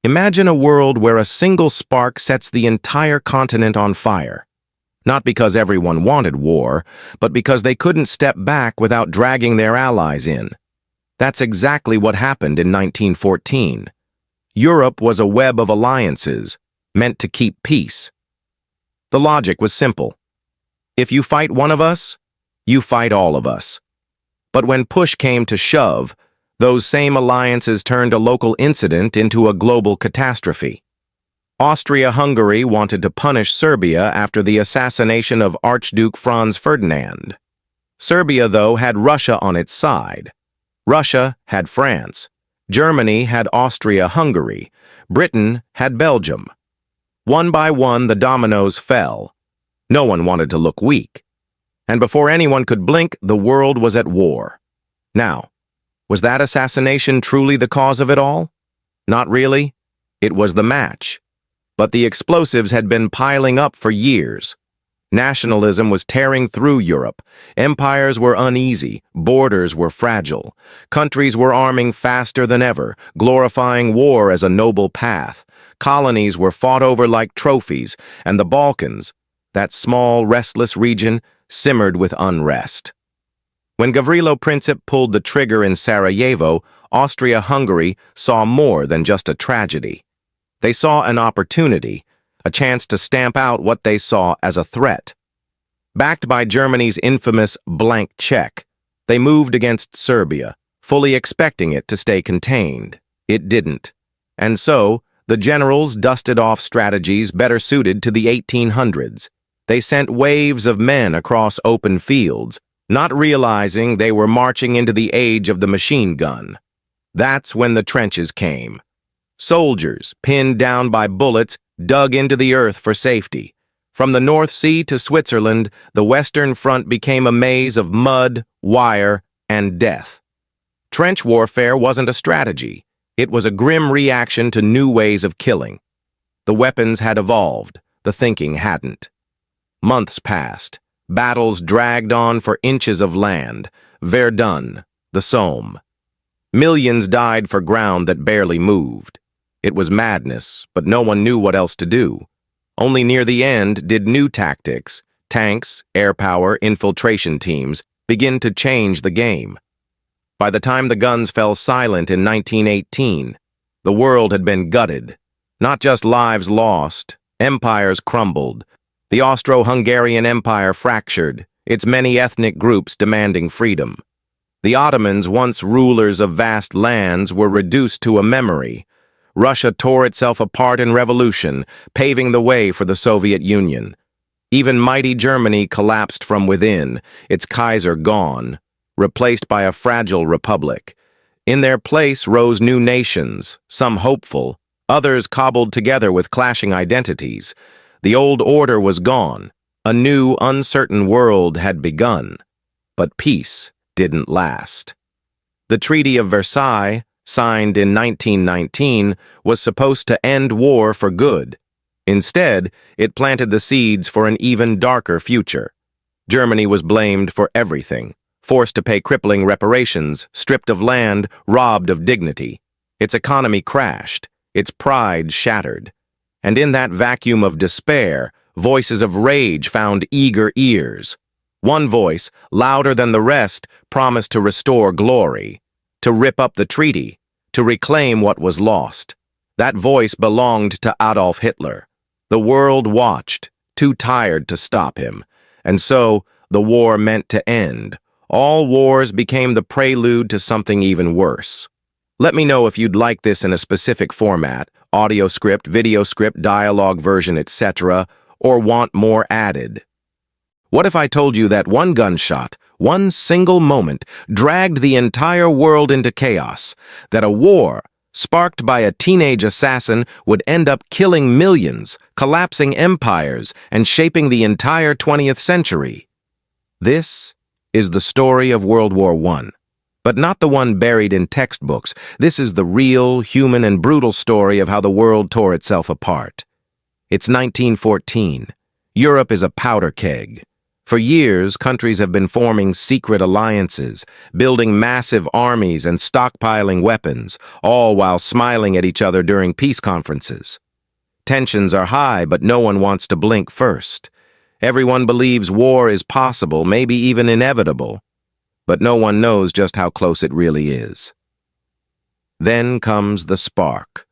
Imagine a world where a single spark sets the entire continent on fire. Not because everyone wanted war, but because they couldn't step back without dragging their allies in. That's exactly what happened in 1914. Europe was a web of alliances, meant to keep peace. The logic was simple. If you fight one of us, you fight all of us. But when push came to shove, those same alliances turned a local incident into a global catastrophe. Austria-Hungary wanted to punish Serbia after the assassination of Archduke Franz Ferdinand. Serbia, though, had Russia on its side. Russia had France. Germany had Austria-Hungary. Britain had Belgium. One by one, the dominoes fell. No one wanted to look weak. And before anyone could blink, the world was at war. Now, was that assassination truly the cause of it all? Not really. It was the match. But the explosives had been piling up for years. Nationalism was tearing through Europe. Empires were uneasy. Borders were fragile. Countries were arming faster than ever, glorifying war as a noble path. Colonies were fought over like trophies, and the Balkans, that small, restless region, simmered with unrest. When Gavrilo Princip pulled the trigger in Sarajevo, Austria-Hungary saw more than just a tragedy. They saw an opportunity, a chance to stamp out what they saw as a threat. Backed by Germany's infamous blank check, they moved against Serbia, fully expecting it to stay contained. It didn't. And so, the generals dusted off strategies better suited to the 1800s. They sent waves of men across open fields, not realizing they were marching into the age of the machine gun. That's when the trenches came. Soldiers, pinned down by bullets, dug into the earth for safety. From the North Sea to Switzerland, the Western Front became a maze of mud, wire, and death. Trench warfare wasn't a strategy. It was a grim reaction to new ways of killing. The weapons had evolved, the thinking hadn't. Months passed. Battles dragged on for inches of land. Verdun, the Somme. Millions died for ground that barely moved. It was madness, but no one knew what else to do. Only near the end did new tactics, tanks, air power, infiltration teams, begin to change the game. By the time the guns fell silent in 1918, the world had been gutted. Not just lives lost, empires crumbled. The Austro-Hungarian Empire fractured, its many ethnic groups demanding freedom. The Ottomans, once rulers of vast lands, were reduced to a memory. Russia tore itself apart in revolution, paving the way for the Soviet Union. Even mighty Germany collapsed from within, its Kaiser gone, replaced by a fragile republic. In their place rose new nations, some hopeful, others cobbled together with clashing identities. The old order was gone. A new, uncertain world had begun. But peace didn't last. The Treaty of Versailles, signed in 1919, was supposed to end war for good. Instead, it planted the seeds for an even darker future. Germany was blamed for everything, forced to pay crippling reparations, stripped of land, robbed of dignity. Its economy crashed, its pride shattered. And in that vacuum of despair, voices of rage found eager ears. One voice, louder than the rest, promised to restore glory, to rip up the treaty, to reclaim what was lost. That voice belonged to Adolf Hitler. The world watched, too tired to stop him. And so, the war meant to end. All wars became the prelude to something even worse. Let me know if you'd like this in a specific format, audio script, video script, dialogue version, etc., or want more added. What if I told you that one gunshot, one single moment, dragged the entire world into chaos, that a war, sparked by a teenage assassin, would end up killing millions, collapsing empires, and shaping the entire 20th century? This is the story of World War I. But not the one buried in textbooks. This is the real, human, and brutal story of how the world tore itself apart. It's 1914. Europe is a powder keg. For years, countries have been forming secret alliances, building massive armies and stockpiling weapons, all while smiling at each other during peace conferences. Tensions are high, but no one wants to blink first. Everyone believes war is possible, maybe even inevitable, but no one knows just how close it really is. Then comes the spark.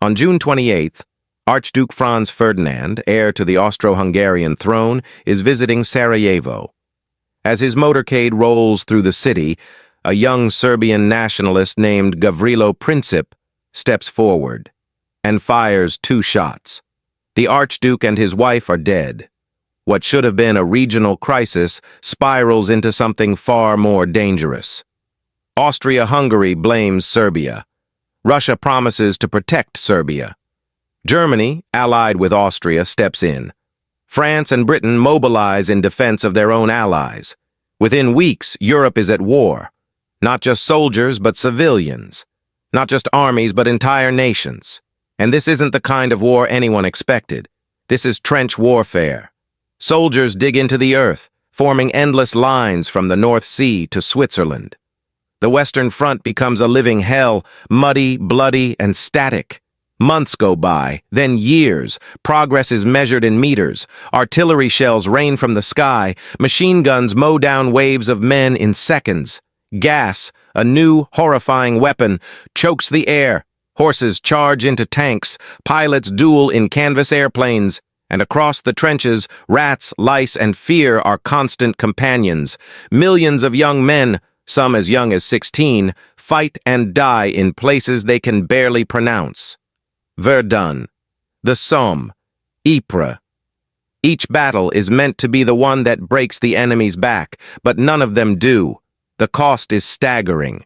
On June 28th, Archduke Franz Ferdinand, heir to the Austro-Hungarian throne, is visiting Sarajevo. As his motorcade rolls through the city, a young Serbian nationalist named Gavrilo Princip steps forward and fires 2 shots. The Archduke and his wife are dead. What should have been a regional crisis spirals into something far more dangerous. Austria-Hungary blames Serbia. Russia promises to protect Serbia. Germany, allied with Austria, steps in. France and Britain mobilize in defense of their own allies. Within weeks, Europe is at war. Not just soldiers, but civilians. Not just armies, but entire nations. And this isn't the kind of war anyone expected. This is trench warfare. Soldiers dig into the earth, forming endless lines from the North Sea to Switzerland. The Western Front becomes a living hell, muddy, bloody, and static. Months go by, then years. Progress is measured in meters. Artillery shells rain from the sky. Machine guns mow down waves of men in seconds. Gas, a new, horrifying weapon, chokes the air. Horses charge into tanks. Pilots duel in canvas airplanes. And across the trenches, rats, lice, and fear are constant companions. Millions of young men, some as young as 16, fight and die in places they can barely pronounce. Verdun, the Somme, Ypres. Each battle is meant to be the one that breaks the enemy's back, but none of them do. The cost is staggering.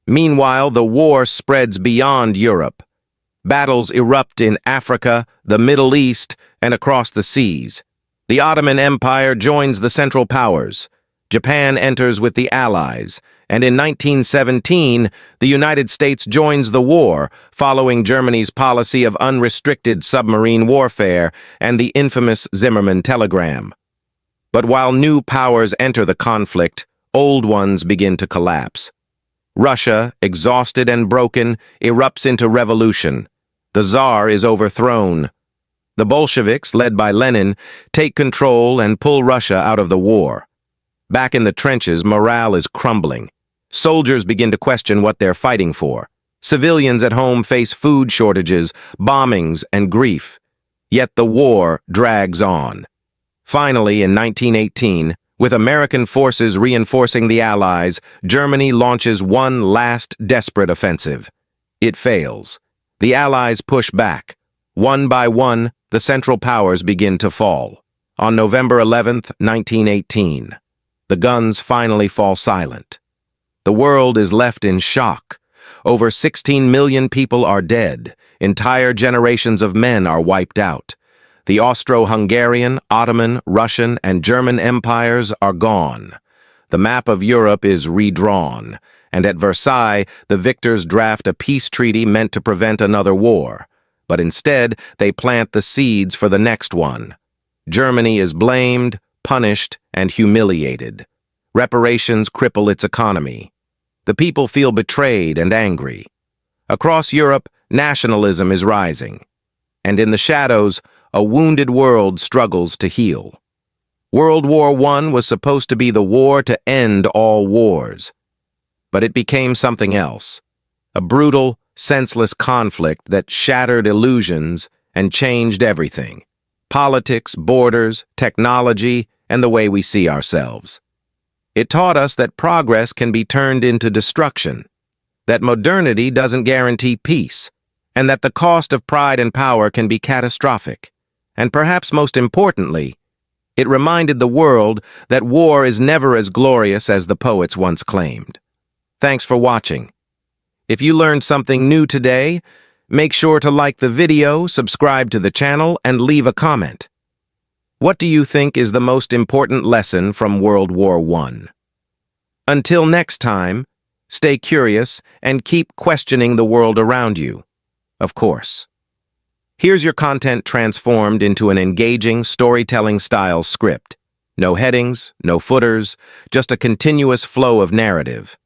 Meanwhile, the war spreads beyond Europe. Battles erupt in Africa, the Middle East, and across the seas. The Ottoman Empire joins the Central Powers. Japan enters with the Allies, and in 1917, the United States joins the war, following Germany's policy of unrestricted submarine warfare and the infamous Zimmermann telegram. But while new powers enter the conflict, old ones begin to collapse. Russia, exhausted and broken, erupts into revolution. The Tsar is overthrown. The Bolsheviks, led by Lenin, take control and pull Russia out of the war. Back in the trenches, morale is crumbling. Soldiers begin to question what they're fighting for. Civilians at home face food shortages, bombings, and grief. Yet the war drags on. Finally, in 1918, with American forces reinforcing the Allies, Germany launches one last desperate offensive. It fails. The Allies push back. One by one, the Central Powers begin to fall. On November 11th, 1918, the guns finally fall silent. The world is left in shock. Over 16 million people are dead. Entire generations of men are wiped out. The Austro-Hungarian, Ottoman, Russian, and German empires are gone. The map of Europe is redrawn, and at Versailles, the victors draft a peace treaty meant to prevent another war. But instead, they plant the seeds for the next one. Germany is blamed, punished, and humiliated. Reparations cripple its economy. The people feel betrayed and angry. Across Europe, nationalism is rising. And in the shadows, a wounded world struggles to heal. World War I was supposed to be the war to end all wars. But it became something else. A brutal, senseless conflict that shattered illusions and changed everything. Politics, borders, technology, and the way we see ourselves. It taught us that progress can be turned into destruction, that modernity doesn't guarantee peace, and that the cost of pride and power can be catastrophic. And perhaps most importantly, it reminded the world that war is never as glorious as the poets once claimed. Thanks for watching. If you learned something new today, make sure to like the video, subscribe to the channel, and leave a comment. What do you think is the most important lesson from World War I? Until next time, stay curious and keep questioning the world around you. Of course. Here's your content transformed into an engaging storytelling style script. No headings, no footers, just a continuous flow of narrative.